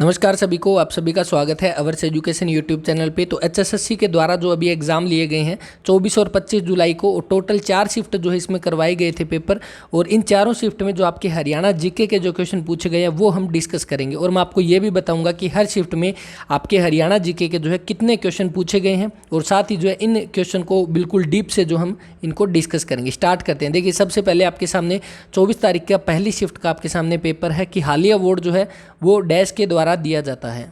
नमस्कार सभी को, आप सभी का स्वागत है अवर्स एजुकेशन यूट्यूब चैनल पे। तो एचएसएससी के द्वारा जो अभी एग्ज़ाम लिए गए हैं 24 और 25 जुलाई को, टोटल 4 शिफ्ट जो है इसमें करवाए गए थे पेपर। और इन चारों शिफ्ट में जो आपके हरियाणा जीके के जो क्वेश्चन पूछे गए हैं वो हम डिस्कस करेंगे। और मैं आपको ये भी बताऊँगा कि हर शिफ्ट में आपके हरियाणा जीके के जो है कितने क्वेश्चन पूछे गए हैं, और साथ ही जो है इन क्वेश्चन को बिल्कुल डीप से जो हम इनको डिस्कस करेंगे। स्टार्ट करते हैं। देखिए, सबसे पहले आपके सामने 24 तारीख का पहली शिफ्ट का आपके सामने पेपर है कि हालिया अवार्ड जो है वो डैश के द्वारा दिया जाता है।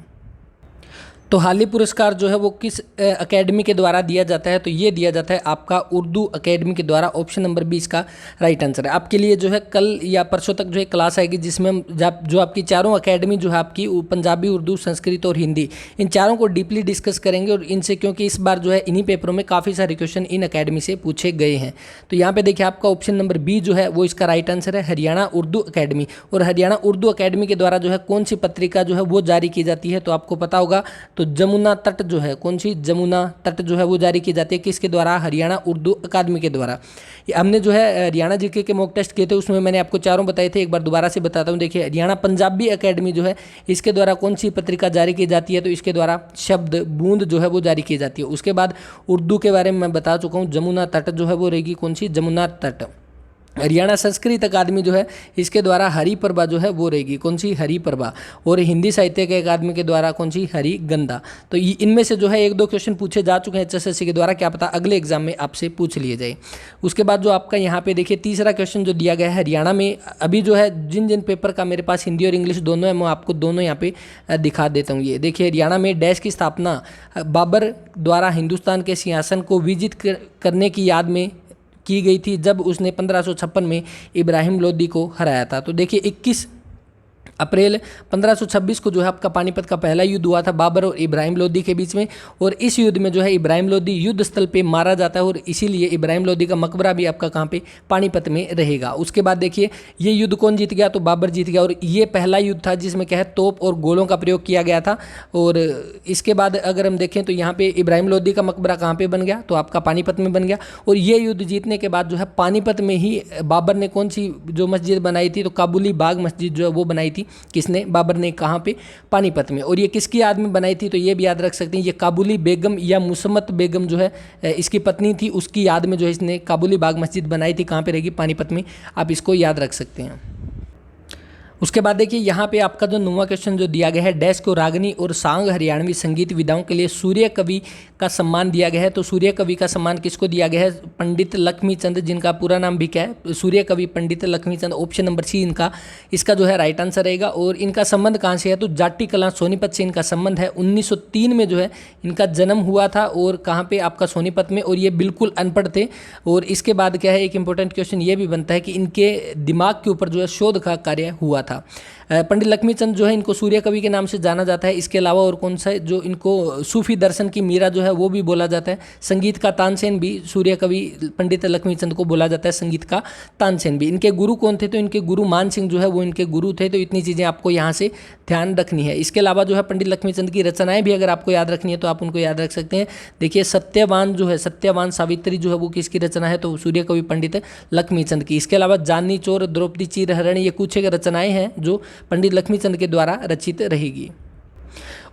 तो हाली पुरस्कार जो है वो किस एकेडमी के द्वारा दिया जाता है? तो ये दिया जाता है आपका उर्दू एकेडमी के द्वारा। ऑप्शन नंबर 20 का राइट आंसर है। आपके लिए जो है कल या परसों तक जो है क्लास आएगी जिसमें हम जो आपकी चारों एकेडमी जो है आपकी पंजाबी, उर्दू, संस्कृत और हिंदी, इन चारों को डीपली डिस्कस करेंगे। और इनसे, क्योंकि इस बार जो है इन्हीं पेपरों में काफ़ी सारे क्वेश्चन इन एकेडमी से पूछे गए हैं। तो यहाँ पे देखिए, आपका ऑप्शन नंबर बी जो है वो इसका राइट आंसर है, हरियाणा उर्दू एकेडमी। और हरियाणा उर्दू एकेडमी के द्वारा जो है कौन सी पत्रिका जो है वो जारी की जाती है? तो आपको पता होगा, तो जमुना तट जो है, कौन सी जमुना तट जो है वो जारी की जाती है किसके द्वारा? हरियाणा उर्दू अकादमी के द्वारा। हमने जो है हरियाणा जीके के मॉक टेस्ट किए थे, उसमें मैंने आपको चारों बताए थे। एक बार दोबारा से बताता हूँ। देखिए, हरियाणा पंजाबी एकेडमी जो है इसके द्वारा कौन सी पत्रिका जारी की जाती है? तो इसके द्वारा शब्द बूंद जो है वो जारी की जाती है। उसके बाद उर्दू के बारे में मैं बता चुका हूँ, जमुना तट जो है वो रहेगी कौन सी? जमुना तट। हरियाणा संस्कृत अकादमी जो है इसके द्वारा हरिप्रभा जो है वो रहेगी कौन सी? हरिप्रभा। और हिंदी साहित्य के अकादमी के द्वारा कौन सी? हरिगंधा। तो इनमें से जो है एक दो क्वेश्चन पूछे जा चुके हैं एचएसएससी के द्वारा, क्या पता अगले एग्जाम में आपसे पूछ लिए जाए। उसके बाद जो आपका यहाँ पे देखिए तीसरा क्वेश्चन जो दिया गया है हरियाणा में, अभी जो है जिन जिन पेपर का मेरे पास हिंदी और इंग्लिश दोनों है, मैं आपको दोनों यहाँ पे दिखा देता हूँ। ये देखिए, हरियाणा में डैश की स्थापना बाबर द्वारा हिंदुस्तान के सिंहासन को विजित करने की याद में की गई थी, जब उसने 1556 में इब्राहिम लोदी को हराया था। तो देखिए, 21 अप्रैल 1526 को जो है आपका पानीपत का पहला युद्ध हुआ था बाबर और इब्राहिम लोदी के बीच में। और इस युद्ध में जो है इब्राहिम लोदी युद्ध स्थल पे मारा जाता है, और इसीलिए इब्राहिम लोदी का मकबरा भी आपका कहाँ पे? पानीपत में रहेगा। उसके बाद देखिए, ये युद्ध कौन जीत गया? तो बाबर जीत गया। और ये पहला युद्ध था जिसमें क्या है, तोप और गोलों का प्रयोग किया गया था। और इसके बाद अगर हम देखें तो यहाँ पे इब्राहिम लोदी का मकबरा कहाँ पे बन गया? तो आपका पानीपत में बन गया। और ये युद्ध जीतने के बाद जो है पानीपत में ही बाबर ने कौन सी जो मस्जिद बनाई थी? तो काबुली बाग मस्जिद जो है वो बनाई थी। किसने? बाबर ने। कहाँ पे? पानीपत में। और ये किसकी याद में बनाई थी? तो ये भी याद रख सकते हैं, ये काबुली बेगम या मुसम्मत बेगम जो है इसकी पत्नी थी, उसकी याद में जो है इसने काबुली बाग मस्जिद बनाई थी। कहाँ पे रहेगी? पानीपत में। आप इसको याद रख सकते हैं। उसके बाद देखिए, यहाँ पे आपका जो 9वां क्वेश्चन जो दिया गया है, डैश को रागनी और सांग हरियाणवी संगीत विधाओं के लिए सूर्य कवि का सम्मान दिया गया है। तो सूर्य कवि का सम्मान किसको दिया गया है? पंडित लक्ष्मीचंद, जिनका पूरा नाम भी क्या है? सूर्य कवि पंडित लक्ष्मीचंद। ऑप्शन नंबर सी इसका जो है राइट आंसर रहेगा। और इनका संबंध कहाँ से है? तो जाटी कलां सोनीपत से इनका संबंध है। 1903 में जो है इनका जन्म हुआ था, और कहाँ पे? आपका सोनीपत में। और ये बिल्कुल अनपढ़ थे। और इसके बाद क्या है, एक इंपॉर्टेंट क्वेश्चन ये भी बनता है कि इनके दिमाग के ऊपर जो है शोध का कार्य हुआ था। पंडित लक्ष्मीचंद जो है इनको सूर्य कवि के नाम से जाना जाता है। इसके अलावा और कौन सा है जो इनको सूफी दर्शन की मीरा जो है वो भी बोला जाता है। संगीत का तानसेन भी सूर्य कवि पंडित लक्ष्मीचंद को बोला जाता है, संगीत का तानसेन भी। इनके गुरु कौन थे? तो इनके गुरु मान सिंह जो है वो इनके गुरु थे। तो इतनी चीज़ें आपको यहाँ से ध्यान रखनी है। इसके अलावा जो है पंडित लक्ष्मीचंद की रचनाएं भी अगर आपको याद रखनी है तो आप उनको याद रख सकते हैं। देखिए, सत्यवान जो है, सत्यवान सावित्री जो है वो किसकी रचना है? तो सूर्य कवि पंडित लक्ष्मीचंद की। इसके अलावा जानी चोर, द्रौपदी चीरहरण, ये कुछ एक रचनाएं हैं जो पंडित लक्ष्मीचंद के द्वारा रचित रहेगी।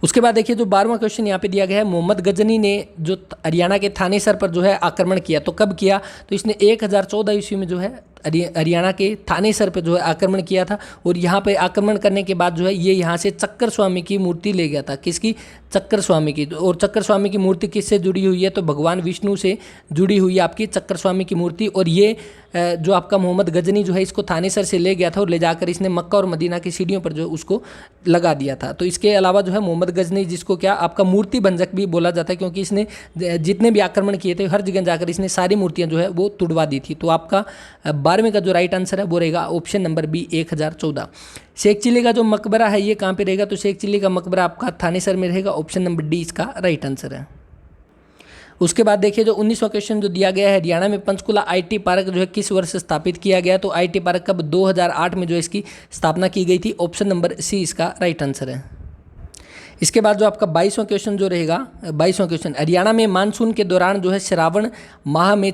उसके बाद देखिए, जो 12वां क्वेश्चन यहाँ पे दिया गया है, मोहम्मद गजनी ने जो हरियाणा के थानेसर पर जो है आक्रमण किया, तो कब किया? तो इसने 1014 ईस्वी में जो है हरियाणा के थानेसर पर जो है आक्रमण किया था। और यहाँ पे आक्रमण करने के बाद जो है ये यहाँ से चक्कर स्वामी की मूर्ति ले गया था। किसकी? चक्कर स्वामी की। और चक्कर स्वामी की मूर्ति किससे जुड़ी हुई है? तो भगवान विष्णु से जुड़ी हुई है आपकी चक्कर स्वामी की मूर्ति। और ये जो आपका मोहम्मद गजनी जो है इसको थानेसर से ले गया था, और ले जाकर इसने मक्का और मदीना की सीढ़ियों पर जो उसको लगा दिया था। तो इसके अलावा जो है मोहम्मद गजनी, जिसको क्या आपका मूर्ति भंजक भी बोला जाता है, क्योंकि इसने जितने भी आक्रमण किए थे हर जगह जाकर इसने सारी मूर्तियां जो है वो तुड़वा दी थी। तो आपका 12वें का जो राइट आंसर है वो रहेगा option number B, 1014। Sheikh Chilli का जो मकबरा है ये कहाँ पे रहेगा? तो शेख चिल्ली का मकबरा आपका थानेसर में रहेगा। ऑप्शन नंबर डी इसका राइट आंसर है। उसके बाद देखिए, जो 19वां क्वेश्चन जो दिया गया है, हरियाणा में पंचकुला आईटी पार्क जो है किस वर्ष स्थापित किया गया? तो आईटी पार्क कब? 2008 में जो इसकी स्थापना की गई थी। ऑप्शन नंबर सी इसका राइट आंसर है। इसके बाद जो आपका 22वां क्वेश्चन जो रहेगा, 22वां क्वेश्चन, हरियाणा में मानसून के दौरान जो है श्रावण माह में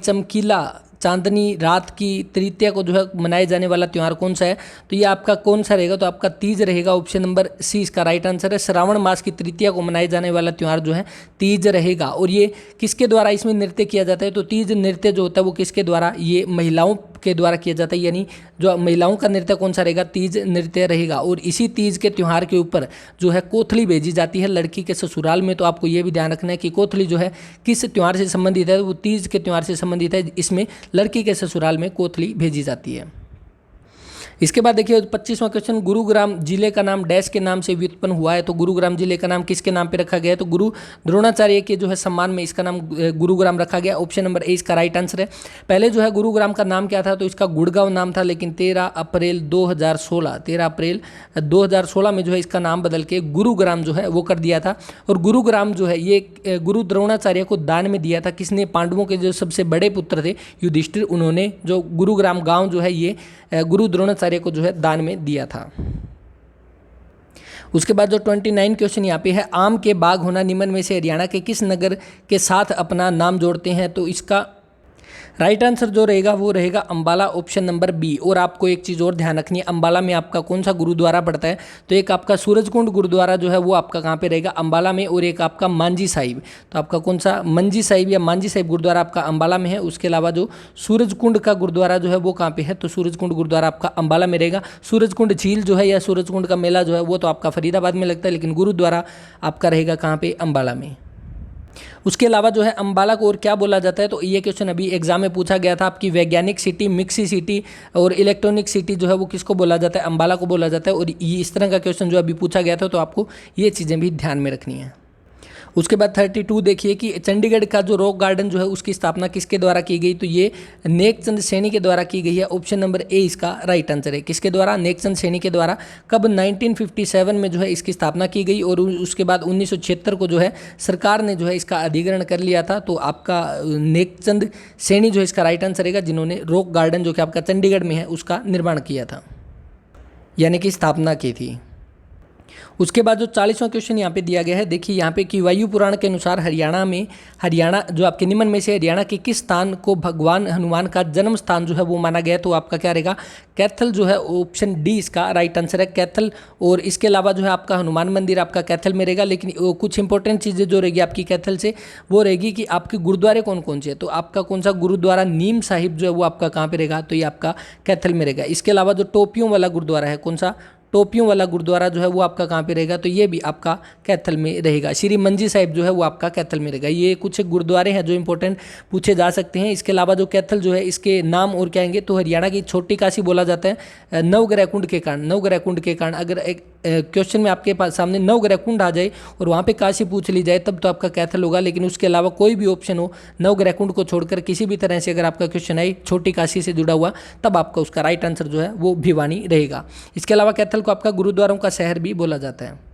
चांदनी रात की तृतीया को जो है मनाए जाने वाला त्यौहार कौन सा है, तो ये आपका कौन सा रहेगा, तो आपका तीज रहेगा। ऑप्शन नंबर सी इसका राइट आंसर है। श्रावण मास की तृतीया को मनाए जाने वाला त्यौहार जो है तीज रहेगा। और ये किसके द्वारा इसमें नृत्य किया जाता है, तो तीज नृत्य जो होता है वो किसके द्वारा, ये महिलाओं के द्वारा किया जाता है, यानी जो महिलाओं का नृत्य कौन सा रहेगा, तीज नृत्य रहेगा। और इसी तीज के त्यौहार के ऊपर जो है कोथली भेजी जाती है लड़की के ससुराल में। तो आपको ये भी ध्यान रखना है कि कोथली जो है किस त्यौहार से संबंधित है, वो तीज के त्यौहार से संबंधित है। इसमें लड़की के ससुराल में कोथली भेजी जाती है। इसके बाद देखिए 25वां क्वेश्चन, गुरुग्राम जिले का नाम डैश के नाम से व्युत्पन्न हुआ है। तो गुरुग्राम जिले का नाम किसके नाम पे रखा गया है, तो गुरु द्रोणाचार्य के जो है सम्मान में इसका नाम गुरुग्राम रखा गया। ऑप्शन नंबर ए इसका राइट आंसर है। पहले जो है गुरुग्राम का नाम क्या था, तो इसका गुड़गांव नाम था, लेकिन 13 अप्रैल 2016 में जो है इसका नाम बदल के गुरुग्राम जो है वो कर दिया था। और गुरुग्राम जो है ये गुरु द्रोणाचार्य को दान में दिया था। किसने, पांडवों के जो सबसे बड़े पुत्र थे युधिष्ठिर, उन्होंने जो गुरुग्राम गाँव जो है ये गुरु द्रोणाचार्य को जो है दान में दिया था। उसके बाद जो 29 क्वेश्चन यहाँ पे है, आम के बाग होना निम्न में से हरियाणा के किस नगर के साथ अपना नाम जोड़ते हैं, तो इसका राइट आंसर जो रहेगा वो रहेगा अंबाला, ऑप्शन नंबर बी। और आपको एक चीज़ और ध्यान रखनी है, अंबाला में आपका कौन सा गुरुद्वारा पड़ता है, तो एक आपका सूरजकुंड गुरुद्वारा जो है वो आपका कहाँ पे रहेगा, अंबाला में। और एक आपका मांझी साहिब, तो आपका कौन सा मंजी साहिब या मांझी साहिब गुरुद्वारा आपका अंबाला में है। उसके अलावा जो सूरजकुंड का गुरुद्वारा जो है वो कहाँ पे है, तो सूरजकुंड गुरुद्वारा आपका अंबाला में रहेगा। सूरजकुंड झील जो है या सूरजकुंड का मेला जो है वो तो आपका फरीदाबाद में लगता है, लेकिन गुरुद्वारा आपका रहेगा कहाँ पे, अंबाला में। उसके अलावा जो है अंबाला को और क्या बोला जाता है, तो ये क्वेश्चन अभी एग्जाम में पूछा गया था। आपकी वैज्ञानिक सिटी, मिक्सी सिटी और इलेक्ट्रॉनिक सिटी जो है वो किसको बोला जाता है, अंबाला को बोला जाता है। और ये इस तरह का क्वेश्चन जो अभी पूछा गया था, तो आपको ये चीज़ें भी ध्यान में रखनी है। उसके बाद 32 देखिए कि चंडीगढ़ का जो रॉक गार्डन जो है उसकी स्थापना किसके द्वारा की गई, तो ये नेकचंद सैनी के द्वारा की गई है। ऑप्शन नंबर ए इसका राइट आंसर है। किसके द्वारा, नेकचंद सैनी के द्वारा। कब, 1957 में जो है इसकी स्थापना की गई। और उसके बाद 1976 को जो है सरकार ने जो है इसका अधिग्रहण कर लिया था। तो आपका नेकचंद सैनी जो है इसका राइट आंसर रहेगा, जिन्होंने रॉक गार्डन जो कि आपका चंडीगढ़ में है उसका निर्माण किया था, यानी कि स्थापना की थी। उसके बाद जो 40वां क्वेश्चन यहाँ पे दिया गया है, देखिए यहाँ पे कि वायु पुराण के अनुसार हरियाणा जो आपके निम्न में से हरियाणा के किस स्थान को भगवान हनुमान का जन्म स्थान जो है वो माना गया है, तो आपका क्या रहेगा, कैथल जो है। ऑप्शन डी इसका राइट आंसर है, कैथल। और इसके अलावा जो है आपका हनुमान मंदिर आपका कैथल में रहेगा। लेकिन कुछ इंपॉर्टेंट चीज़ें जो रहेगी आपकी कैथल से वो रहेगी कि आपके गुरुद्वारे कौन कौन से है, तो आपका कौन सा गुरुद्वारा नीम साहिब जो है वो आपका कहाँ पे रहेगा, तो ये आपका कैथल में रहेगा। इसके अलावा जो टोपियों वाला गुरुद्वारा है, कौन सा, टोपियों वाला गुरुद्वारा जो है वो आपका कहाँ पे रहेगा, तो ये भी आपका कैथल में रहेगा। श्री मंजी साहिब जो है वो आपका कैथल में रहेगा। ये कुछ गुरुद्वारे हैं जो इंपॉर्टेंट पूछे जा सकते हैं। इसके अलावा जो कैथल जो है इसके नाम और क्या आएंगे, तो हरियाणा की छोटी काशी बोला जाता है नवग्रह कुंड के कारण। अगर एक क्वेश्चन में आपके पास सामने नवग्रह कुंड आ जाए और वहाँ पे काशी पूछ ली जाए तब तो आपका कैथल होगा। लेकिन उसके अलावा कोई भी ऑप्शन हो नवग्रह कुंड को छोड़कर किसी भी तरह से अगर आपका क्वेश्चन आए छोटी काशी से जुड़ा हुआ, तब आपका उसका राइट आंसर जो है वो भिवानी रहेगा। इसके अलावा कैथल को आपका गुरुद्वारों का शहर भी बोला जाता है।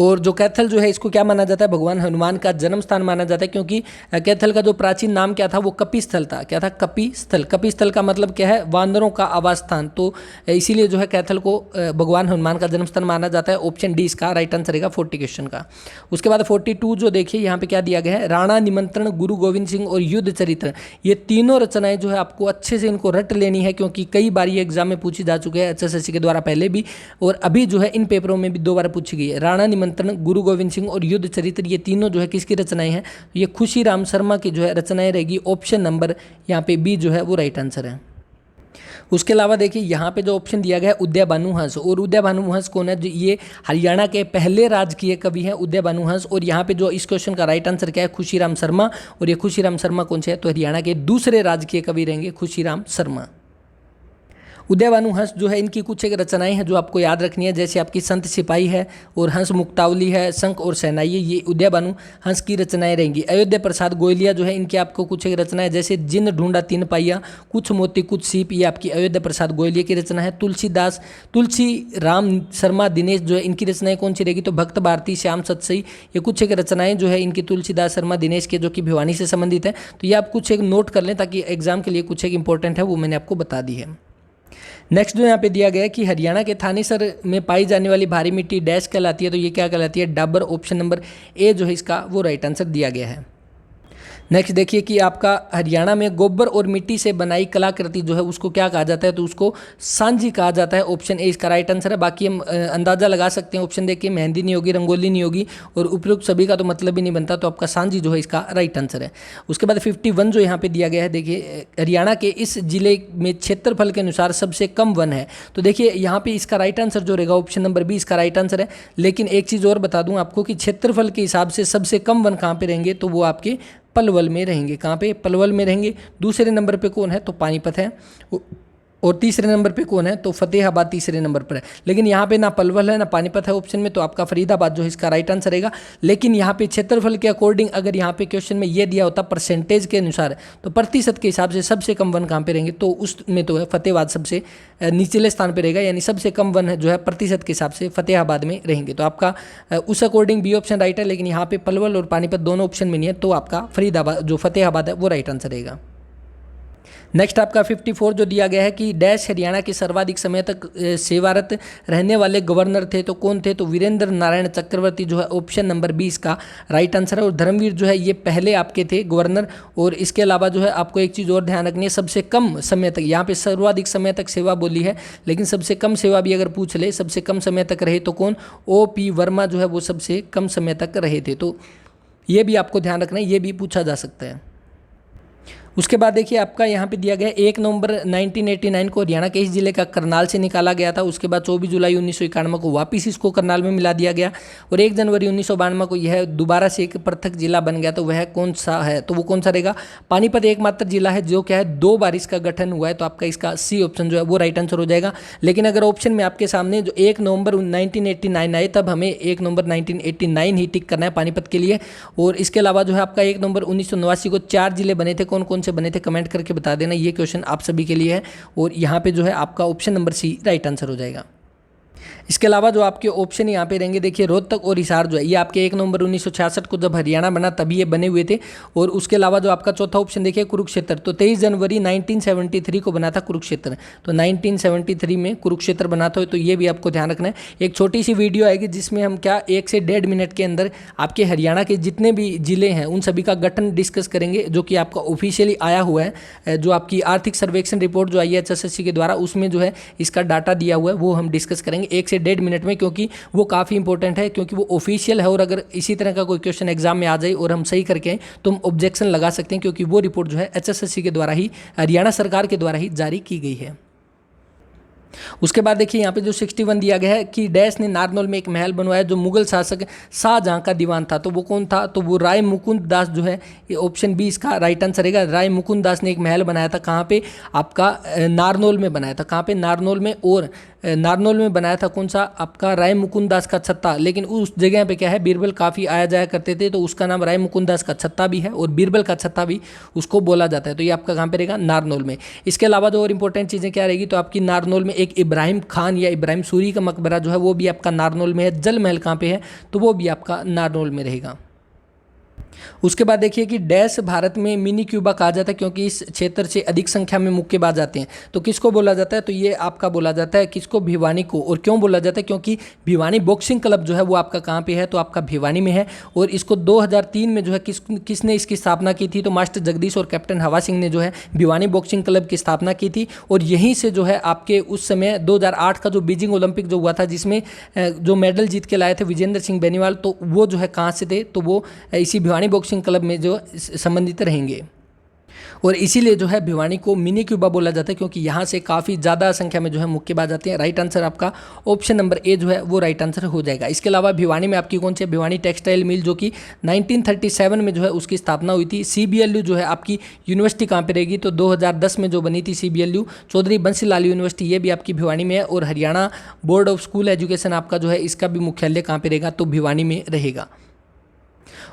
और जो कैथल जो है इसको क्या माना जाता है, भगवान हनुमान का जन्म स्थान माना जाता है, क्योंकि कैथल का जो प्राचीन नाम क्या था, वो कपिस्थल था। क्या था, कपिस्थल। कपिस्थल का मतलब क्या है, वानरों का आवास स्थान। तो इसीलिए जो है कैथल को भगवान हनुमान का जन्म स्थान माना जाता है। ऑप्शन डी इसका राइट आंसर रहेगा 40 क्वेश्चन का। उसके बाद 42 जो देखिए यहाँ पे क्या दिया गया है, राणा निमंत्रण, गुरु गोविंद सिंह और युद्ध चरित्र, ये तीनों रचनाएं जो है आपको अच्छे से इनको रट लेनी है, क्योंकि कई बार ये एग्जाम में पूछी जा चुकी है HSSC के द्वारा पहले भी, और अभी जो है इन पेपरों में भी 2 बार पूछी गई है। राणा निमंत्रण, गुरु गोविंद सिंह और युद्ध चरित्र, ये तीनों जो है किसकी रचनाएं हैं, ये खुशीराम शर्मा की जो है रचनाएं रहेगी। ऑप्शन नंबर यहाँ पे बी जो है वो राइट आंसर है। उसके अलावा देखिए यहाँ पे जो ऑप्शन दिया गया है उदय भानु हंस, और उदय भानु हंस कौन है, ये हरियाणा के पहले राजकीय कवि हैं उदय भानु हंस। और यहाँ पे जो इस क्वेश्चन का राइट आंसर क्या है, खुशीराम शर्मा। और ये खुशीराम शर्मा कौन से है, तो हरियाणा के दूसरे राजकीय कवि रहेंगे खुशीराम शर्मा। उदय भानु हंस जो है इनकी कुछ एक रचनाएं हैं जो आपको याद रखनी है, जैसे आपकी संत सिपाही है और हंस मुक्तावली है, शंख और शहनाई, ये उदय भानु हंस की रचनाएं रहेंगी। अयोध्या प्रसाद गोयलिया जो है इनकी आपको कुछ एक रचनाएं, जैसे जिन ढूंढा 3 पाइया, कुछ मोती कुछ सीप, ये आपकी अयोध्या प्रसाद गोयलिया की रचना है। तुलसी राम शर्मा दिनेश जो है इनकी रचनाएं कौन सी रहेगी, तो भक्त भारती, श्याम सतसई, ये कुछ एक रचनाएं जो है इनकी तुलसीदास शर्मा दिनेश के, जो कि भिवानी से संबंधित है। तो ये आप कुछ एक नोट कर लें ताकि एग्जाम के लिए कुछ एक इंपॉर्टेंट है वो मैंने आपको बता दी है। नेक्स्ट जो यहाँ पे दिया गया है कि हरियाणा के थानेसर में पाई जाने वाली भारी मिट्टी डैश कहलाती है, तो ये क्या कहलाती है, डाबर। ऑप्शन नंबर ए जो है इसका वो राइट आंसर दिया गया है। नेक्स्ट देखिए कि आपका हरियाणा में गोबर और मिट्टी से बनाई कलाकृति जो है उसको क्या कहा जाता है, तो उसको सांझी कहा जाता है। ऑप्शन ए इसका राइट आंसर है। बाकी हम अंदाजा लगा सकते हैं, ऑप्शन देखिए मेहंदी नहीं होगी, रंगोली नहीं होगी और उपयुक्त सभी का तो मतलब ही नहीं बनता, तो आपका सांझी जो है इसका राइट आंसर है। उसके बाद 51 जो यहाँ पे दिया गया है, देखिए हरियाणा के इस जिले में क्षेत्रफल के अनुसार सबसे कम वन है, तो देखिए यहाँ पे इसका राइट आंसर जो रहेगा ऑप्शन नंबर बी इसका राइट आंसर है। लेकिन एक चीज़ और बता दूं आपको कि क्षेत्रफल के हिसाब से सबसे कम वन कहाँ पे रहेंगे, तो वो आपके पलवल में रहेंगे। कहाँ पे? पलवल में रहेंगे। दूसरे नंबर पे कौन है, तो पानीपत है। और तीसरे नंबर पे कौन है, तो फतेहाबाद तीसरे नंबर पर है। लेकिन यहाँ पे ना पलवल है ना पानीपत है ऑप्शन में, तो आपका फरीदाबाद जो है इसका राइट आंसर रहेगा। लेकिन यहाँ पे क्षेत्रफल के अकॉर्डिंग अगर यहाँ पे क्वेश्चन में ये दिया होता परसेंटेज के अनुसार, तो प्रतिशत के हिसाब से सबसे कम वन कहाँ पे रहेंगे, तो उसमें तो है फतेहाबाद सबसे निचले स्थान पर रहेगा, यानी सबसे कम वन जो है प्रतिशत के हिसाब से फतेहाबाद में रहेंगे। तो आपका उस अकॉर्डिंग बी ऑप्शन राइट है। लेकिन यहाँ पे पलवल और पानीपत दोनों ऑप्शन में नहीं है, तो आपका फरीदाबाद जो फतेहाबाद है वो राइट आंसर रहेगा। नेक्स्ट आपका 54 जो दिया गया है कि डैश हरियाणा के सर्वाधिक समय तक सेवारत रहने वाले गवर्नर थे, तो कौन थे, तो वीरेंद्र नारायण चक्रवर्ती जो है ऑप्शन नंबर 20 का राइट आंसर है। और धर्मवीर जो है ये पहले आपके थे गवर्नर। और इसके अलावा जो है आपको एक चीज़ और ध्यान रखनी है, सबसे कम समय तक, यहाँ पे सर्वाधिक समय तक सेवा बोली है, लेकिन सबसे कम सेवा भी अगर पूछ ले, सबसे कम समय तक रहे तो कौन, OP वर्मा जो है वो सबसे कम समय तक रहे थे। तो ये भी आपको ध्यान रखना है, ये भी पूछा जा सकता है। उसके बाद देखिए आपका यहाँ पे दिया गया 1 नवंबर 1989 को हरियाणा के इस जिले का करनाल से निकाला गया था। उसके बाद 24 जुलाई 1991 को वापस इसको करनाल में मिला दिया गया और 1 जनवरी 1992 को यह दोबारा से एक पृथक जिला बन गया। तो वह कौन सा है, तो वो कौन सा रहेगा, पानीपत एकमात्र जिला है जो क्या है 2 बार इसका गठन हुआ है। तो आपका इसका सी ऑप्शन जो है वो राइट आंसर हो जाएगा। लेकिन अगर ऑप्शन में आपके सामने जो 1 नवंबर 1989 आए, तब हमें 1 नवंबर 1989 ही टिक करना है पानीपत के लिए। और इसके अलावा जो है आपका 1 नवंबर 1989 को 4 जिले बने थे, कौन कौन से बने थे कमेंट करके बता देना। ये क्वेश्चन आप सभी के लिए है और यहाँ पे जो है आपका option number C right answer हो जाएगा। इसके अलावा जो आपके ऑप्शन यहाँ पे रहेंगे, देखिए रोहतक और हिसार जो है ये आपके 1 नवंबर 1966 को जब हरियाणा बना तभी ये बने हुए थे। और उसके अलावा जो आपका चौथा ऑप्शन देखिए कुरुक्षेत्र, तो 23 जनवरी 1973 को बना था कुरुक्षेत्र। तो 1973 में कुरुक्षेत्र बना था, तो ये भी आपको ध्यान रखना है। एक छोटी सी वीडियो आएगी जिसमें हम क्या 1 से 1.5 मिनट के अंदर आपके हरियाणा के जितने भी जिले हैं उन सभी का गठन डिस्कस करेंगे, जो कि आपका ऑफिशियली आया हुआ है। जो आपकी आर्थिक सर्वेक्षण रिपोर्ट जो आई है HSSC के द्वारा, उसमें जो है इसका डाटा दिया हुआ है, वो हम डिस्कस करेंगे 1 से 1.5 मिनट में, क्योंकि वो काफ़ी इंपॉर्टेंट है, क्योंकि वो ऑफिशियल है। और अगर इसी तरह का कोई क्वेश्चन एग्जाम में आ जाए और हम सही करके आए तो हम ऑब्जेक्शन लगा सकते हैं, क्योंकि वो रिपोर्ट जो है HSSC के द्वारा ही, हरियाणा सरकार के द्वारा ही जारी की गई है। उसके बाद देखिए यहाँ पे जो 61 दिया गया है कि डैश ने नारनौल में एक महल बनवाया जो मुगल शासक शाहजहां का दीवान था, तो वो कौन था, तो वो राय मुकुंद दास जो है, ये ऑप्शन बी इसका राइट आंसर रहेगा। राय मुकुंद दास ने एक महल बनाया था, कहाँ पे, आपका नारनौल में बनाया था। कहाँ पे, नारनौल में। और नारनौल में बनाया था कौन सा, आपका राय मुकुंद दास का छत्ता। लेकिन उस जगह पे क्या है, बीरबल काफ़ी आया जाया करते थे, तो उसका नाम राय मुकुंद दास का छत्ता भी है और बीरबल का छत्ता भी उसको बोला जाता है। तो ये आपका कहाँ पे रहेगा, नारनौल में। इसके अलावा जो और इंपॉर्टेंट चीज़ें क्या रहेगी, तो आपकी नारनौल में एक इब्राहिम खान या इब्राहिम सूरी का मकबरा जो है वो भी आपका नारनौल में है। जल महल कहाँ पे है, तो वो भी आपका नारनौल में रहेगा। उसके बाद देखिए कि डैश भारत में मिनी क्यूबा कहा जाता है, क्योंकि इस क्षेत्र से अधिक संख्या में मुक्केबाज आते हैं। तो किसको बोला जाता है, तो ये आपका बोला जाता है किसको, भिवानी को। और क्यों बोला जाता है, क्योंकि भिवानी बॉक्सिंग क्लब जो है वो आपका कहाँ पे है, तो आपका भिवानी में है। और इसको 2003 में जो है किसने इसकी स्थापना की थी, तो मास्टर जगदीश और कैप्टन हवा सिंह ने जो है भिवानी बॉक्सिंग क्लब की स्थापना की थी। और यहीं से जो है आपके उस समय 2008 का जो बीजिंग ओलंपिक जो हुआ था, जिसमें जो मेडल जीत के लाए थे विजेंद्र सिंह बेनीवाल, तो वो जो है कहाँ से थे, तो वो इसी भिवानी बॉक्सिंग क्लब में जो संबंधित रहेंगे। और इसीलिए जो है भिवानी को मिनी क्यूबा बोला जाता है, क्योंकि यहाँ से काफ़ी ज़्यादा संख्या में जो है मुक्केबाज आते हैं। राइट आंसर आपका ऑप्शन नंबर ए जो है वो राइट आंसर हो जाएगा। इसके अलावा भिवानी में आपकी कौन सी, भिवानी टेक्सटाइल मिल, जो कि 1937 में जो है उसकी स्थापना हुई थी। CBLU जो है आपकी यूनिवर्सिटी कहाँ पे रहेगी, तो 2010 में जो बनी थी CBLU, चौधरी बंसीलाल यूनिवर्सिटी, ये भी आपकी भिवानी में है। और Haryana board of school education आपका जो है इसका भी मुख्यालय कहाँ पे रहेगा, तो भिवानी में रहेगा।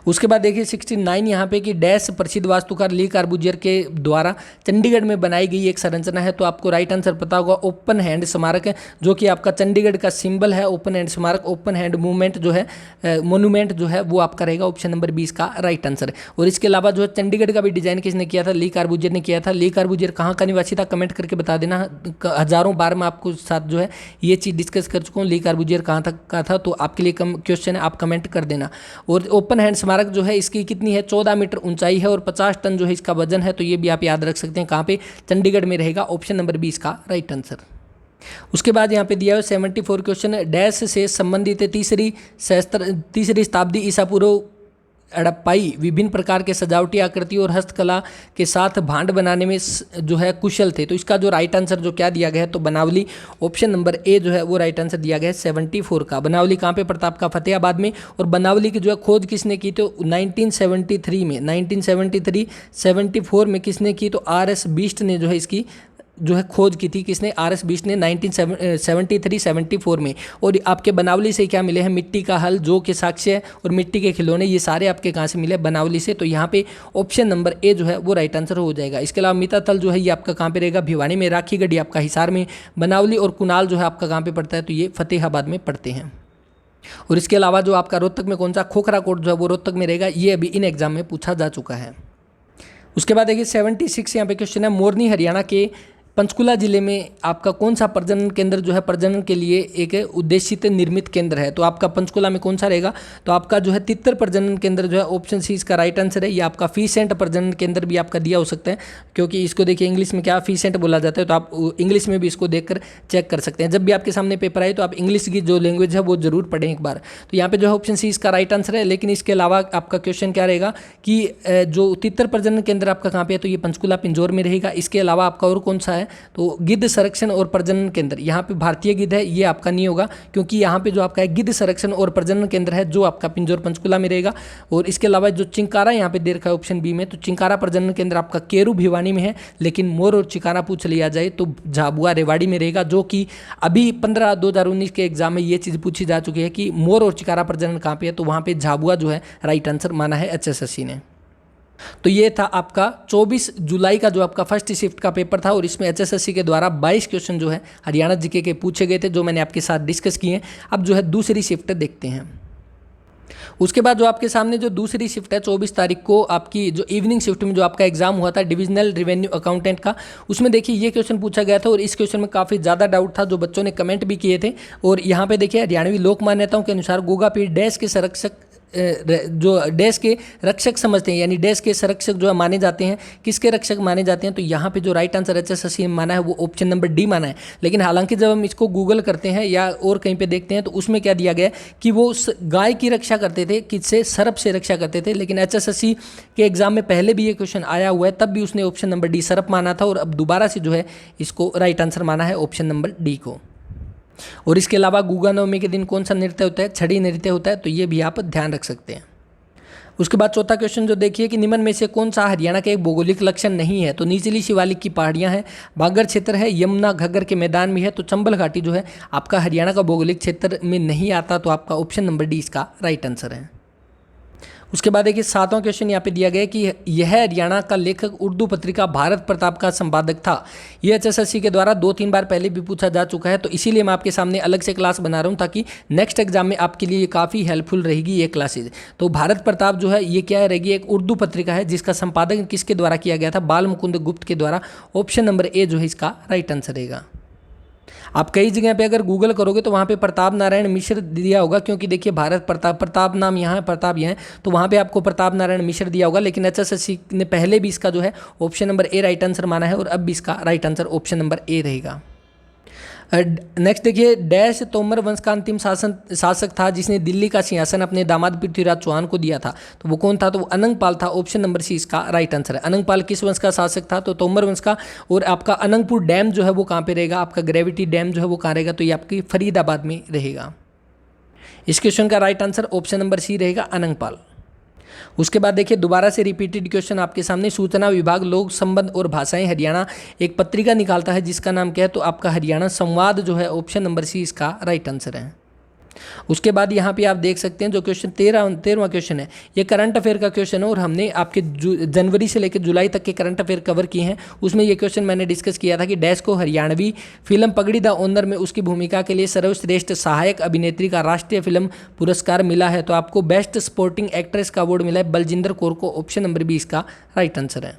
उसके बाद देखिए 69 यहाँ पे कि डैश प्रसिद्ध वास्तुकार ली कार्बूजियर के द्वारा चंडीगढ़ में बनाई गई एक संरचना है। तो आपको राइट आंसर पता होगा, ओपन हैंड स्मारक है, जो कि आपका चंडीगढ़ का सिंबल है। ओपन हैंड स्मारक, ओपन हैंड मूवमेंट जो है, मोन्यूमेंट जो है वो आपका रहेगा ऑप्शन नंबर 20 का राइट आंसर है। और इसके अलावा जो है चंडीगढ़ का भी डिजाइन किसने किया था, ली कार्बूजियर ने किया था। ली कार्बूजियर कहाँ का निवासी था, कमेंट करके बता देना। हजारों बार मैं आपको साथ जो है ये चीज़ डिस्कस कर चुका हूँ, ली कार्बूजियर कहाँ तक का था, तो आपके लिए कम क्वेश्चन है, आप कमेंट कर देना। और ओपन हैंड स्मारक जो है इसकी कितनी है, 14 मीटर ऊंचाई है और 50 टन जो है इसका वजन है। तो ये भी आप याद रख सकते हैं, कहाँ पे, चंडीगढ़ में रहेगा। ऑप्शन नंबर बी इसका राइट आंसर। उसके बाद यहाँ पे दिया हुआ 74 क्वेश्चन, डैश से संबंधित है तीसरी शताब्दी ईसा पूर्व हड़प्पाई विभिन्न प्रकार के सजावटी आकृति और हस्तकला के साथ भांड बनाने में जो है कुशल थे। तो इसका जो राइट आंसर जो क्या दिया गया है, तो बनावली, ऑप्शन नंबर ए जो है वो राइट आंसर दिया गया है 74 का। बनावली कहाँ पे पड़ता है आपका, फतेहाबाद में। और बनावली की जो है खोज किसने की, तो 1973 में, 1973-74 में किसने की, तो RS बीस्ट ने जो है इसकी जो है खोज की थी। किसने, RS बीस्ट ने 1973-74 में। और आपके बनावली से क्या मिले हैं, मिट्टी का हल, जो के साक्ष्य और मिट्टी के खिलौने, ये सारे आपके कहाँ से मिले, बनावली से। तो यहाँ पे ऑप्शन नंबर ए जो है वो राइट आंसर हो जाएगा। इसके अलावा मिताथल जो है ये आपका कहाँ पे रहेगा, भिवानी में। राखी गढ़ी आपका हिसार में। बनावली और कुनाल जो है आपका कहाँ पे पड़ता है, तो ये फतेहाबाद में पड़ते हैं। और इसके अलावा जो आपका रोहतक में कौन सा, खोखरा कोट जो है वो रोहतक में रहेगा। ये अभी इन एग्जाम में पूछा जा चुका है। उसके बाद देखिए 76 यहाँ पे क्वेश्चन है, मोरनी हरियाणा के पंचकुला जिले में आपका कौन सा प्रजनन केंद्र जो है प्रजनन के लिए एक उद्देशित निर्मित केंद्र है। तो आपका पंचकुला में कौन सा रहेगा, तो आपका जो है तितर प्रजनन केंद्र जो है, ऑप्शन सी इसका राइट आंसर है। ये आपका फीसेंट प्रजनन केंद्र भी आपका दिया हो सकता है, क्योंकि इसको देखिए इंग्लिश में क्या फीसेंट बोला जाता है। तो आप इंग्लिश में भी इसको देखकर चेक कर सकते हैं। जब भी आपके सामने पेपर आए तो आप इंग्लिश की जो लैंग्वेज है वो जरूर पढ़ें एक बार। तो यहाँ पे जो है ऑप्शन सी इसका राइट आंसर है। लेकिन इसके अलावा आपका क्वेश्चन क्या रहेगा कि जो तितर प्रजनन केंद्र आपका कहाँ पे है, तो ये पंचकुला पिंजौर में रहेगा। इसके अलावा आपका और कौन सा है, तो गिद्ध संरक्षण और प्रजनन केंद्र, यहाँ पे भारतीय गिद्ध है, ये आपका नहीं होगा, क्योंकि यहाँ पे जो आपका है गिद्ध संरक्षण और प्रजनन केंद्र है जो आपका पिंजौर पंचकुला में रहेगा। और इसके अलावा जो चिंकारा यहाँ पे दे रखा है ऑप्शन बी में, तो चिंकारा प्रजनन केंद्र आपका केरू भिवानी में है। लेकिन मोर और चिकारा पूछ लिया जाए तो झाबुआ रेवाड़ी में रहेगा, जो कि अभी 15/2019 के एग्जाम में ये चीज़ पूछी जा चुकी है कि मोर और चिकारा प्रजनन कहाँ पे है, तो वहाँ पे झाबुआ जो है राइट आंसर माना है HSSC ने। तो ये था आपका 24 जुलाई का जो आपका फर्स्ट शिफ्ट का पेपर था। और इसमें HSSC के द्वारा 22 क्वेश्चन जो है हरियाणा जीके के पूछे गए थे, जो मैंने आपके साथ डिस्कस किए हैं। अब जो है दूसरी शिफ्ट देखते हैं। उसके बाद जो आपके सामने जो दूसरी शिफ्ट है 24 तारीख को आपकी जो इवनिंग शिफ्ट में जो आपका एग्जाम हुआ था डिविजनल रेवेन्यू अकाउंटेंट का, उसमें देखिए ये क्वेश्चन पूछा गया था। और इस क्वेश्चन में काफ़ी ज़्यादा डाउट था, जो बच्चों ने कमेंट भी किए थे। और यहाँ पे देखिए हरियाणवी लोक मान्यताओं के अनुसार गोगा पीर डैश के संरक्षक जो डैश के रक्षक समझते हैं, यानी डैश के संरक्षक जो माने जाते हैं, किसके रक्षक माने जाते हैं, तो यहाँ पे जो राइट आंसर HSSC माना है वो ऑप्शन नंबर डी माना है। लेकिन हालांकि जब हम इसको गूगल करते हैं या और कहीं पे देखते हैं तो उसमें क्या दिया गया कि वो गाय की रक्षा करते थे, किससे, सर्प से रक्षा करते थे। लेकिन HSSC के एग्जाम में पहले भी ये क्वेश्चन आया हुआ है, तब भी उसने ऑप्शन नंबर डी सर्प माना था। और अब दोबारा से जो है इसको राइट आंसर माना है ऑप्शन नंबर डी को। और इसके अलावा गुगा नवमी के दिन कौन सा नृत्य होता है, छड़ी नृत्य होता है, तो ये भी आप ध्यान रख सकते हैं। उसके बाद चौथा क्वेश्चन जो देखिए कि निम्न में से कौन सा हरियाणा का एक भौगोलिक लक्षण नहीं है, तो निचली शिवालिक की पहाड़ियां हैं, बागर क्षेत्र है, यमुना घग्गर के मैदान में है, तो चंबल घाटी जो है आपका हरियाणा का भौगोलिक क्षेत्र में नहीं आता। तो आपका ऑप्शन नंबर डी इसका राइट आंसर है। उसके बाद देखिए 7वां क्वेश्चन यहाँ पे दिया गया है कि यह हरियाणा का लेखक उर्दू पत्रिका भारत प्रताप का संपादक था। ये HSSC के द्वारा 2-3 बार पहले भी पूछा जा चुका है, तो इसीलिए मैं आपके सामने अलग से क्लास बना रहा हूँ ताकि नेक्स्ट एग्जाम में आपके लिए ये काफ़ी हेल्पफुल रहेगी ये क्लासेज। तो भारत प्रताप जो है ये क्या रहेगी, एक उर्दू पत्रिका है जिसका संपादन किसके द्वारा किया गया था, बाल मुकुंद गुप्त के द्वारा। ऑप्शन नंबर ए जो है इसका राइट आंसर रहेगा। आप कई जगह पे अगर गूगल करोगे तो वहाँ पे प्रताप नारायण मिश्र दिया होगा, क्योंकि देखिए भारत प्रताप नाम यहाँ है, प्रताप यहाँ है, तो वहाँ पे आपको प्रताप नारायण मिश्र दिया होगा। लेकिन HSSC ने पहले भी इसका जो है option number A right answer माना है और अब भी इसका right answer option number A रहेगा। नेक्स्ट देखिए डैश तोमर वंश का अंतिम शासक था जिसने दिल्ली का सिंहासन अपने दामाद पृथ्वीराज चौहान को दिया था, तो वो कौन था, तो वो अनंगपाल था। ऑप्शन नंबर सी इसका राइट आंसर है। अनंगपाल किस वंश का शासक था, तो तोमर वंश का। और आपका अनंगपुर डैम जो है वो कहाँ पे रहेगा, आपका ग्रेविटी डैम जो है वो कहाँ रहेगा, तो ये आपकी फरीदाबाद में रहेगा। इस क्वेश्चन का right answer option number C रहेगा, अनंगपाल। उसके बाद देखिए दोबारा से रिपीटेड क्वेश्चन आपके सामने, सूचना विभाग लोक संबंध और भाषाएं हरियाणा एक पत्रिका निकालता है जिसका नाम क्या है, तो आपका हरियाणा संवाद जो है ऑप्शन नंबर सी इसका राइट आंसर है। उसके बाद यहाँ पे आप देख सकते हैं जो क्वेश्चन 13वां क्वेश्चन है, ये करंट अफेयर का क्वेश्चन है और हमने आपके जनवरी से लेकर जुलाई तक के करंट अफेयर कवर किए हैं। उसमें ये क्वेश्चन मैंने डिस्कस किया था कि डैश को हरियाणवी फिल्म पगड़ी द ऑनर में उसकी भूमिका के लिए सर्वश्रेष्ठ सहायक अभिनेत्री का राष्ट्रीय फिल्म पुरस्कार मिला है, तो आपको बेस्ट सपोर्टिंग एक्ट्रेस का अवार्ड मिला है बलजिंदर कौर को। ऑप्शन नंबर बी इसका राइट आंसर है।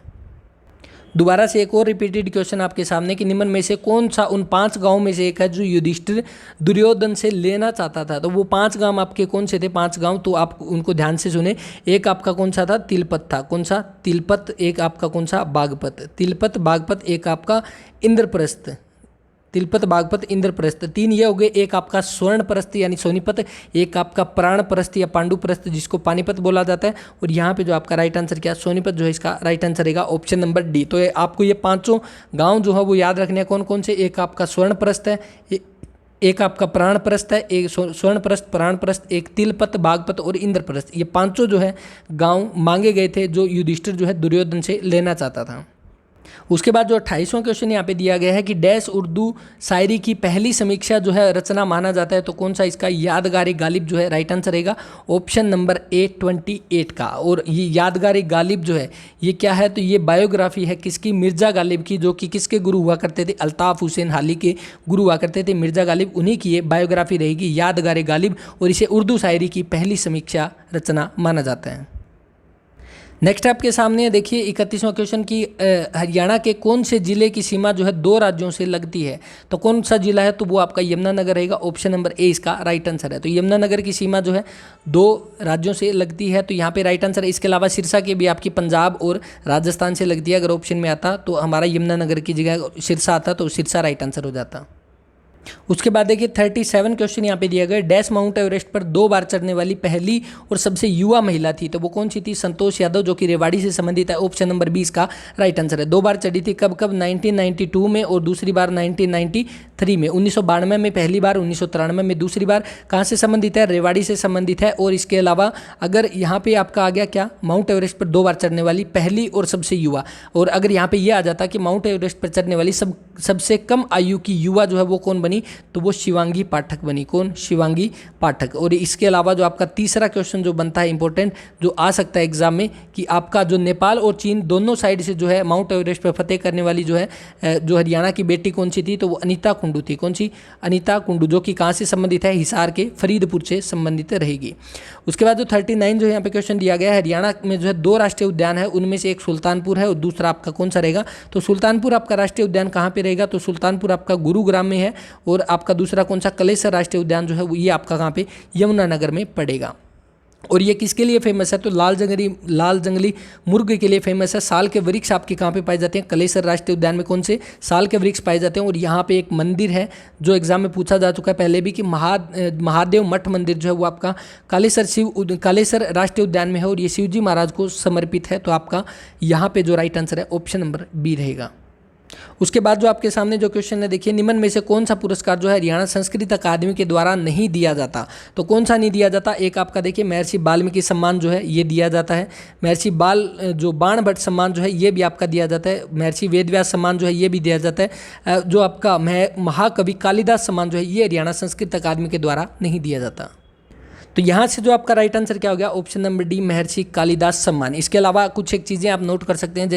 दोबारा से एक और रिपीटेड क्वेश्चन आपके सामने कि निम्न में से कौन सा उन 5 गांवों में से एक है जो युधिष्ठिर दुर्योधन से लेना चाहता था। तो वो 5 गांव आपके कौन से थे, 5 गांव, तो आप उनको ध्यान से सुने। एक आपका कौन सा था, तिलपत था, कौन सा, तिलपत। एक आपका कौन सा, बागपत, तिलपत बागपत। एक आपका इंद्रप्रस्थ, तिलपत बागपत इंद्रप्रस्थ। 3 ये हो गए। एक आपका स्वर्णप्रस्थ यानी सोनीपत, एक आपका प्राणप्रस्थ या पांडुप्रस्थ जिसको पानीपत बोला जाता है, और यहाँ पे जो आपका राइट आंसर क्या, सोनीपत जो है इसका राइट आंसर रहेगा ऑप्शन नंबर डी। तो आपको ये 5 गांव जो है वो याद रखने हैं। कौन कौन से, एक आपका स्वर्णप्रस्थ है, एक आपका प्राणप्रस्थ है, एक स्वर्णप्रस्थ, प्राणप्रस्थ, एक तिलपत, बागपत और इंद्रप्रस्थ। ये 5 जो है गांव मांगे गए थे जो युधिष्ठिर जो है दुर्योधन से लेना चाहता था। उसके बाद जो 28वां क्वेश्चन यहाँ पे दिया गया है कि डैश उर्दू शायरी की पहली समीक्षा जो है रचना माना जाता है। तो कौन सा इसका, यादगार गालिब जो है राइट आंसर रहेगा ऑप्शन नंबर ए 28 का। और ये यादगार गालिब जो है ये क्या है, तो ये बायोग्राफी है किसकी, मिर्ज़ा गालिब की, जो कि किसके गुरु हुआ करते थे, अल्ताफ़ हुसैन हाली के गुरु हुआ करते थे मिर्ज़ा गालिब, उन्हीं की ये बायोग्राफी रहेगी यादगार गालिब, और इसे उर्दू शायरी की पहली समीक्षा रचना माना जाता है। नेक्स्ट आपके सामने देखिए 31वां क्वेश्चन की हरियाणा के कौन से जिले की सीमा जो है 2 राज्यों से लगती है। तो कौन सा जिला है, तो वो आपका यमुनानगर रहेगा, ऑप्शन नंबर ए इसका राइट आंसर है। तो यमुनानगर की सीमा जो है 2 राज्यों से लगती है, तो यहाँ पे राइट आंसर है। इसके अलावा सिरसा के भी आपकी पंजाब और राजस्थान से लगती है। अगर ऑप्शन में आता तो हमारा यमुनानगर की जगह सिरसा आता, तो सिरसा राइट आंसर हो जाता। उसके बाद देखिए 37 क्वेश्चन यहाँ पे दिया गया, डैश माउंट एवरेस्ट पर 2 बार चढ़ने वाली पहली और सबसे युवा महिला थी। तो वो कौन सी थी, संतोष यादव, जो कि रेवाड़ी से संबंधित है, ऑप्शन नंबर 20 का राइट आंसर है। 2 बार चढ़ी थी, कब कब, 1992 में और दूसरी बार 1993 में। 1992 में पहली बार, 1993 में दूसरी बार। कहाँ से संबंधित है, रेवाड़ी से संबंधित है। और इसके अलावा अगर यहाँ पे आपका आ गया क्या, माउंट एवरेस्ट पर 2 बार चढ़ने वाली पहली और सबसे युवा, और अगर यहाँ पे ये आ जाता कि माउंट एवरेस्ट पर चढ़ने वाली सबसे कम आयु की युवा जो है वो कौन बनी, तो वो शिवांगी पाठक बनी। कौन, शिवांगी पाठक। और इसके अलावा जो आपका तीसरा क्वेश्चन जो बनता है इंपॉर्टेंट, जो आ सकता है एग्जाम में, कि आपका जो नेपाल और चीन दोनों साइड से जो है माउंट एवरेस्ट पर फतेह करने वाली जो है जो हरियाणा की बेटी कौन सी थी, तो वो अनीता कुंडू थी। कौन सी, अनीता कुंडू, जो कि कहाँ से संबंधित है, हिसार के फरीदपुर से संबंधित रहेगी। उसके बाद जो 39 जो यहाँ पे क्वेश्चन दिया गया है, हरियाणा में जो है 2 राष्ट्रीय उद्यान है, उनमें से एक सुल्तानपुर है और दूसरा आपका कौन सा रहेगा, तो सुल्तानपुर आपका राष्ट्रीय उद्यान कहाँ पे रहेगा, तो सुल्तानपुर आपका गुरुग्राम में है। और आपका दूसरा कौन सा, कलेसर राष्ट्रीय उद्यान जो है वो ये आपका कहाँ पे, यमुनानगर में पड़ेगा। और ये किसके लिए फेमस है, तो लाल जंगली मुर्ग के लिए फेमस है। साल के वृक्ष आपके कहाँ पे पाए जाते हैं, कलेसर राष्ट्रीय उद्यान में कौन से साल के वृक्ष पाए जाते हैं। और यहाँ पे एक मंदिर है जो एग्जाम में पूछा जा चुका है पहले भी, कि महादेव मठ मंदिर जो है वो आपका कालेसर राष्ट्रीय उद्यान में है, और ये शिवजी महाराज को समर्पित है। तो आपका यहाँ पे जो राइट आंसर है ऑप्शन नंबर बी रहेगा। उसके बाद जो आपके सामने जो क्वेश्चन है देखिए, निम्न में से कौन सा पुरस्कार जो है हरियाणा संस्कृत अकादमी के द्वारा नहीं दिया जाता। तो कौन सा नहीं दिया जाता, एक आपका देखिए महर्षि वाल्मीकि सम्मान जो है ये दिया जाता है। महर्षि बाण भट्ट सम्मान जो है ये भी आपका दिया जाता है। महर्षि वेदव्यास सम्मान जो है ये भी दिया जाता है। जो आपका महाकवि कालिदास सम्मान जो है ये हरियाणा संस्कृत अकादमी के द्वारा नहीं दिया जाता। तो यहाँ से जो आपका राइट आंसर क्या हो गया, ऑप्शन नंबर डी महर्षि कालिदास सम्मान। इसके अलावा कुछ एक चीज़ें आप नोट कर सकते हैं,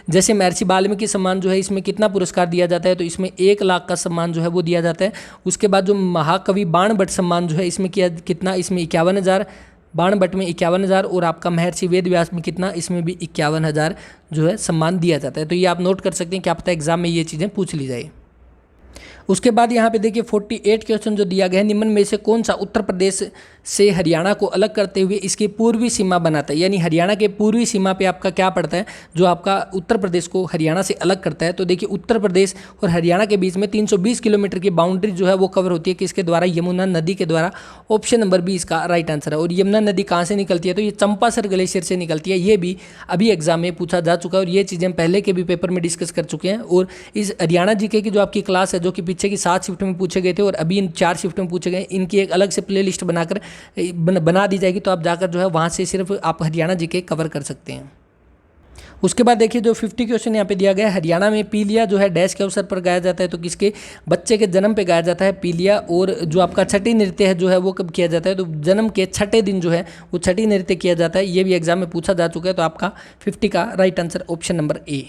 जैसे महर्षि वाल्मीकि सम्मान जो है इसमें कितना पुरस्कार दिया जाता है, तो इसमें 1 लाख का सम्मान जो है वो दिया जाता है। उसके बाद जो महाकवि बाण भट्ट सम्मान जो है इसमें कितना, इसमें 51,000, बाण भट्ट में 51,000, और आपका महर्षि वेदव्यास में कितना, इसमें भी 51,000 जो है सम्मान दिया जाता है। तो ये आप नोट कर सकते हैं, क्या पता एग्जाम में ये चीज़ें पूछ ली जाए। उसके बाद यहाँ पे देखिए 48 क्वेश्चन जो दिया गया है, निम्न में से कौन सा उत्तर प्रदेश से हरियाणा को अलग करते हुए इसकी पूर्वी सीमा बनाता है। यानी हरियाणा के पूर्वी सीमा पे आपका क्या पड़ता है जो आपका उत्तर प्रदेश को हरियाणा से अलग करता है। तो देखिए उत्तर प्रदेश और हरियाणा के बीच में 320 किलोमीटर की बाउंड्री जो है वो कवर होती है किसके द्वारा, यमुना नदी के द्वारा। ऑप्शन नंबर बी इसका राइट आंसर है। और यमुना नदी कहाँ से निकलती है, तो ये चंपासर ग्लेशियर से निकलती है। ये भी अभी एग्जाम में पूछा जा चुका है और ये चीज़ें हम पहले के भी पेपर में डिस्कस कर चुके हैं। और इस हरियाणा जीके की जो आपकी क्लास है, जो कि पीछे की 7 शिफ्ट में पूछे गए थे और अभी इन 4 शिफ्ट में पूछे गए, इनकी एक अलग से प्ले लिस्ट बनाकर बना दी जाएगी। तो आप जाकर जो है वहाँ से सिर्फ आप हरियाणा जीके कवर कर सकते हैं। उसके बाद देखिए जो 50 क्वेश्चन यहाँ पे दिया गया है, हरियाणा में पीलिया जो है डैश के अवसर पर गाया जाता है। तो किसके बच्चे के जन्म पे गाया जाता है पीलिया। और जो आपका छठी नृत्य है जो है वो कब किया जाता है, तो जन्म के छठे दिन जो है वो छठी नृत्य किया जाता है। ये भी एग्जाम में पूछा जा चुका है। तो आपका 50 का right answer option number A.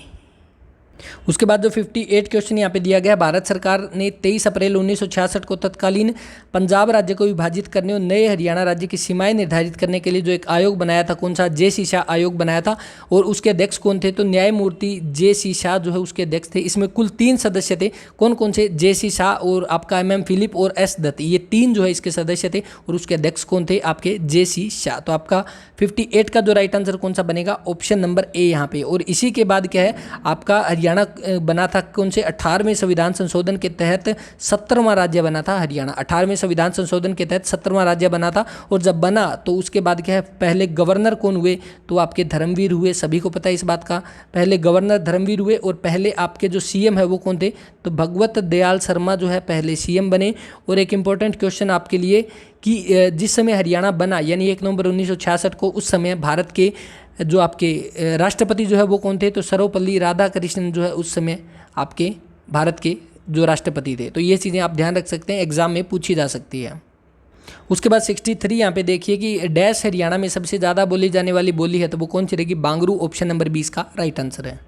उसके बाद जो 58 क्वेश्चन यहाँ पे दिया गया है, भारत सरकार ने 23 अप्रैल 1966 को तत्कालीन पंजाब राज्य को विभाजित करने और नए हरियाणा राज्य की सीमाएं निर्धारित करने के लिए जो एक आयोग बनाया था, कौन सा, जे.सी. शाह आयोग बनाया था। और उसके अध्यक्ष कौन थे, तो न्यायमूर्ति जे.सी. शाह जो है उसके अध्यक्ष थे। इसमें कुल 3 सदस्य थे, कौन कौन से, जे.सी. शाह और आपका एम फिलिप और एस दत्त, ये 3 जो है इसके सदस्य थे। और उसके अध्यक्ष कौन थे, आपके जे.सी. शाह। तो आपका 58 का जो राइट आंसर कौन सा बनेगा, ऑप्शन नंबर ए यहाँ पे। और इसी के बाद क्या है, आपका हरियाणा बना था कौन से, 18वें संविधान संशोधन के तहत 17वां राज्य बना था हरियाणा। 18वें संविधान संशोधन के तहत 17वां राज्य बना था। और जब बना तो उसके बाद क्या है, पहले गवर्नर कौन हुए, तो आपके धर्मवीर हुए, सभी को पता है इस बात का। पहले गवर्नर धर्मवीर हुए और पहले आपके जो सीएम है वो कौन थे, तो भगवत दयाल शर्मा जो है पहले सीएम बने। और एक इंपॉर्टेंट क्वेश्चन आपके लिए कि जिस समय हरियाणा बना यानी 1 नवंबर 1966 को, उस समय भारत के जो आपके राष्ट्रपति जो है वो कौन थे, तो सर्वपल्ली राधाकृष्णन जो है उस समय आपके भारत के जो राष्ट्रपति थे। तो ये चीज़ें आप ध्यान रख सकते हैं, एग्जाम में पूछी जा सकती है। उसके बाद 63 यहाँ पे देखिए कि डैश हरियाणा में सबसे ज़्यादा बोली जाने वाली बोली है, तो वो कौन सी रहेगी, बांगरू, ऑप्शन नंबर 20 का राइट आंसर है।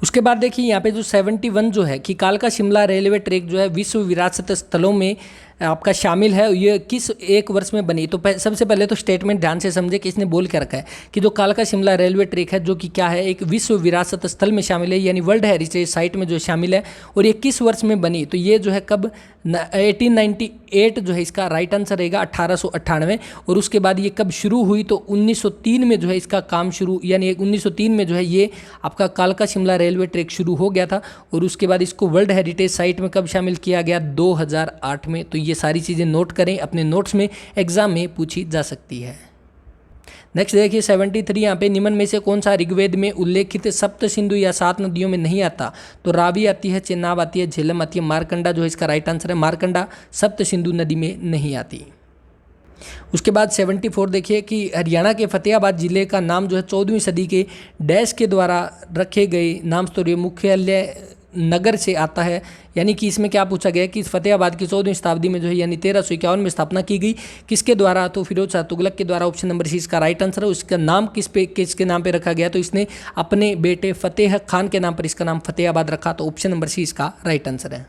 उसके बाद देखिए यहाँ पे जो 71 जो है कि कालका शिमला रेलवे ट्रैक जो है विश्व विरासत स्थलों में आपका शामिल है, ये किस एक वर्ष में बनी। तो सबसे पहले तो स्टेटमेंट ध्यान से समझे कि इसने बोल के रखा है कि जो कालका शिमला रेलवे ट्रैक है जो कि क्या है, एक विश्व विरासत स्थल में शामिल है, यानी वर्ल्ड हेरिटेज साइट में जो शामिल है। और ये किस वर्ष में बनी, तो ये जो है कब, 1898 जो है इसका राइट आंसर रहेगा, 1898। और उसके बाद ये कब शुरू हुई, तो 1903 में जो है इसका काम शुरू, यानी 1903 में जो है ये आपका कालका शिमला रेलवे ट्रैक शुरू हो गया था। और उसके बाद इसको वर्ल्ड हेरिटेज साइट में कब शामिल किया गया, 2008 में। तो ये सारी चीज़ें नोट करें अपने नोट्स में, एग्जाम में पूछी जा सकती है। नेक्स्ट देखिए 73 यहाँ पे, निम्न में से कौन सा ऋग्वेद में उल्लेखित सप्त सिंधु या 7 नदियों में नहीं आता, तो रावी आती है, चेनाब आती है, झेलम आती है, मारकंडा जो है इसका राइट आंसर है। मारकंडा सप्त सिंधु नदी में नहीं आती। उसके बाद 74 देखिए कि हरियाणा के फतेहाबाद जिले का नाम जो है 14वीं सदी के डैश के द्वारा रखे गए नाम स्तरीय मुख्यालय नगर से आता है। यानी कि इसमें क्या पूछा गया कि फतेहाबाद की 14वीं शताब्दी में जो है यानी 1351 में स्थापना की गई, किसके द्वारा, तो फिरोज शाह तुगलक के द्वारा, ऑप्शन नंबर सी इसका राइट आंसर है। उसका नाम किसके नाम पे रखा गया, तो इसने अपने बेटे फतेह खान के नाम पर इसका नाम फतेहाबाद रखा, तो ऑप्शन नंबर सी इसका राइट आंसर है।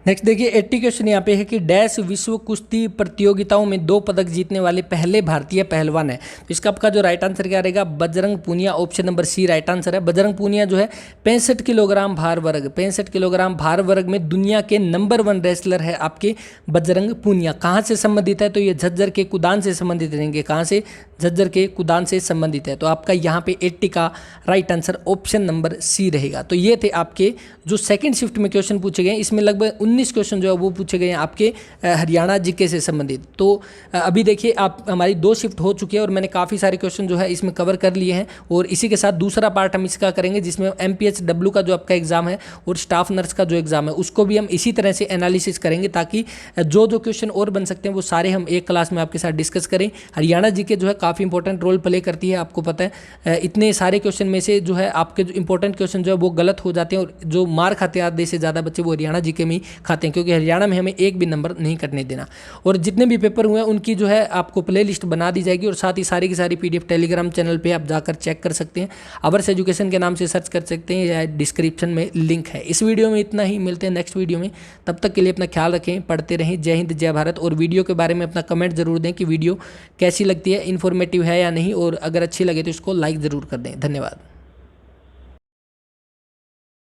नेक्स्ट देखिए 80 क्वेश्चन यहाँ पे है कि डैश विश्व कुश्ती प्रतियोगिताओं में 2 पदक जीतने वाले पहले भारतीय पहलवान है, तो इसका आपका जो राइट आंसर क्या रहेगा, Bajrang Punia, option number C right answer है। बजरंग पूनिया जो है 65 किलोग्राम भार वर्ग, 65 किलोग्राम भार वर्ग में दुनिया के नंबर 1 रेसलर है आपके बजरंग पूनिया। कहाँ से संबंधित है, तो ये झज्जर के कुदान से संबंधित रहेंगे। कहाँ से, झज्जर के कुदान से संबंधित है। तो आपका यहाँ पे 80 का right answer option number C रहेगा। तो ये थे आपके जो सेकंड शिफ्ट में क्वेश्चन पूछे गए, इसमें लगभग 19 क्वेश्चन जो है वो पूछे गए हैं आपके हरियाणा जीके से संबंधित। तो अभी देखिए आप हमारी 2 शिफ्ट हो चुकी है और मैंने काफ़ी सारे क्वेश्चन जो है इसमें कवर कर लिए हैं। और इसी के साथ दूसरा पार्ट हम इसका करेंगे जिसमें MPHW का जो आपका एग्जाम है और स्टाफ नर्स का जो एग्जाम है उसको भी हम इसी तरह से एनालिसिस करेंगे, ताकि जो क्वेश्चन और बन सकते हैं वो सारे हम एक क्लास में आपके साथ डिस्कस करें। हरियाणा जीके जो है काफ़ी इंपॉर्टेंट रोल प्ले करती है, आपको पता है। इतने सारे क्वेश्चन में से जो है आपके जो इंपॉर्टेंट क्वेश्चन जो है वो गलत हो जाते हैं, और जो मार खाते हैं आधे से ज़्यादा बच्चे वो हरियाणा जीके में ही खाते हैं, क्योंकि हरियाणा में हमें एक भी नंबर नहीं कटने देना। और जितने भी पेपर हुए हैं उनकी जो है आपको प्ले लिस्ट बना दी जाएगी, और साथ ही सारी की सारी PDF टेलीग्राम चैनल पर आप जाकर चेक कर सकते हैं। अवर्स एजुकेशन के नाम से सर्च कर सकते हैं, या डिस्क्रिप्शन में लिंक है। इस वीडियो में इतना ही, मिलते हैं नेक्स्ट वीडियो में। तब तक के लिए अपना ख्याल रखें, पढ़ते रहें। जय हिंद, जय भारत। और वीडियो के बारे में अपना कमेंट जरूर दें कि वीडियो कैसी लगती है, इन्फॉर्मेटिव है या नहीं, और अगर अच्छी लगे तो इसको लाइक ज़रूर कर दें। धन्यवाद।